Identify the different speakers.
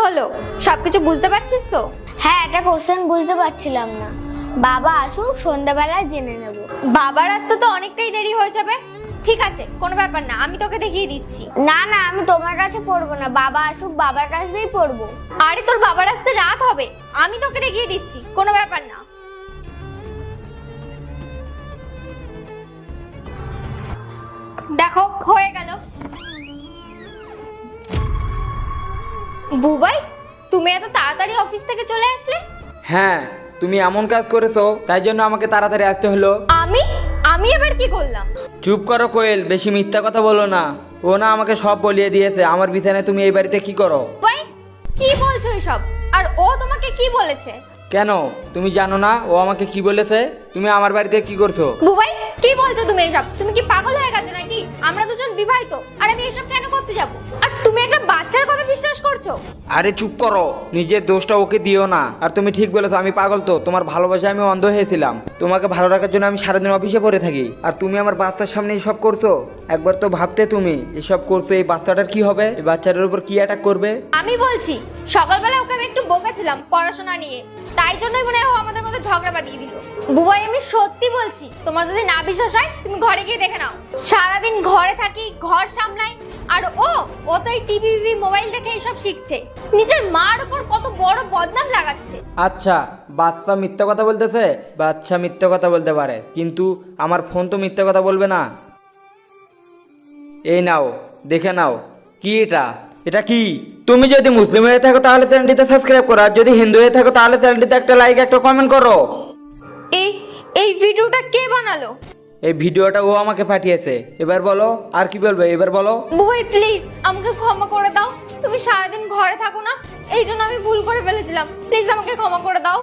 Speaker 1: হলো? সবকিছু বুঝতে পারছিস তো?
Speaker 2: হ্যাঁ, একটা কোশ্চেন বুঝতে পারছিলাম না। বাবা আসুক, সন্ধ্যাবেলায় জেনে নেব।
Speaker 1: বাবার আসতে তো অনেকটাই দেরি হয়ে যাবে। ঠিক আছে, কোনো ব্যাপার না, আমি তোকে দেখিয়ে দিচ্ছি।
Speaker 2: না না, আমি তোমার কাছে পড়বো না, বাবা আসুক, বাবার কাছ দিয়েই পড়বো।
Speaker 1: আরে তোর বাবার আসতে রাত হবে, আমি তোকে দেখিয়ে দিচ্ছি, কোনো ব্যাপার না। দেখো হয়ে গেল। বুবাই, তুমি এত তাড়াতাড়ি অফিস থেকে চলে আসলে?
Speaker 3: হ্যাঁ, তুমি এমন কাজ করেছো তাই জন্য আমাকে তাড়াতাড়ি আসতে হলো।
Speaker 1: আমি আমি এবার কি করলাম?
Speaker 3: চুপ করো কোয়েল, বেশি মিথ্যা কথা বলো না। ও না আমাকে সব বলিয়ে দিয়েছে আমার বিছানায় তুমি এই বাড়িতে কি করো।
Speaker 1: বুবাই, কি বলছো এসব? আর ও তোমাকে কি বলেছে?
Speaker 3: কেন তুমি জানো না ও আমাকে কি বলেছে? তুমি আমার বাড়িতে কি করছো?
Speaker 1: বুবাই, কি বলছো তুমি এসব? তুমি কি পাগল হয়ে গেছো নাকি? আমরা দুজন বিবাহিত, আর আমি এসব কেন করতে যাব? আর তুমি একটা বাচ্চার কথা বিশ্বাস করছো?
Speaker 3: আরে চুপ করো, নিজের দোষটা ওকে দিও না। আর তুমি ঠিক বলেছো, আমি পাগল তো, তোমার ভালোবাসায় আমি অন্ধ হয়েছিলাম। তোমাকে ভালো রাখার জন্য আমি সারাদিন অফিসে পড়ে থাকি, আর তুমি আমার বাচ্চার সামনে এসব করছো। একবার তো ভাবতে তুমি এসব করছো, এই বাচ্চাটার কি হবে, এই বাচ্চাটার উপর কি অ্যাটাক করবে।
Speaker 1: আমি বলছি, সকালবেলা ওকে আমি একটু বকেছিলাম পড়াশোনা নিয়ে, তাই জন্যই মনে হয় ও আমাদের মধ্যে ঝগড়া বাঁধিয়ে দিল। বুবাই, আমি সত্যি বলছি, তোমার যদি না বিশ্বাস হয় তুমি ঘরে গিয়ে দেখে নাও। সারাদিন ঘরে থাকি, ঘর সামলাই, আর ও তো এই টিভি মোবাইল দেখে এইসব শিখছে। নিজের মার উপর কত বড় বদনাম লাগাচ্ছে।
Speaker 3: আচ্ছা, বাচ্চা মিথ্যা কথা বলতেছে, বাচ্চা মিথ্যা কথা বলতে পারে, কিন্তু আমার ফোন তো মিথ্যা কথা বলবে না। এই নাও, দেখে নাও। কি এটা? এটা কি? তুমি যদি মুসলিম হয়ে থাকো তাহলে চ্যানেলটিতে সাবস্ক্রাইব করো, আর যদি হিন্দু হয়ে থাকো তাহলে চ্যানেলটিতে একটা লাইক, একটা কমেন্ট করো।
Speaker 1: এই এই ভিডিওটা কে বানালো?
Speaker 3: এই ভিডিওটা ও আমাকে পাঠিয়েছে। এবার বলো, আর কি বলবে, এবার বলো।
Speaker 1: বুবাই প্লিজ আমাকে ক্ষমা করে দাও। তুমি সারাদিন ঘরে থাকো না, এই জন্য আমি ভুল করে ফেলেছিলাম। প্লিজ আমাকে ক্ষমা করে দাও।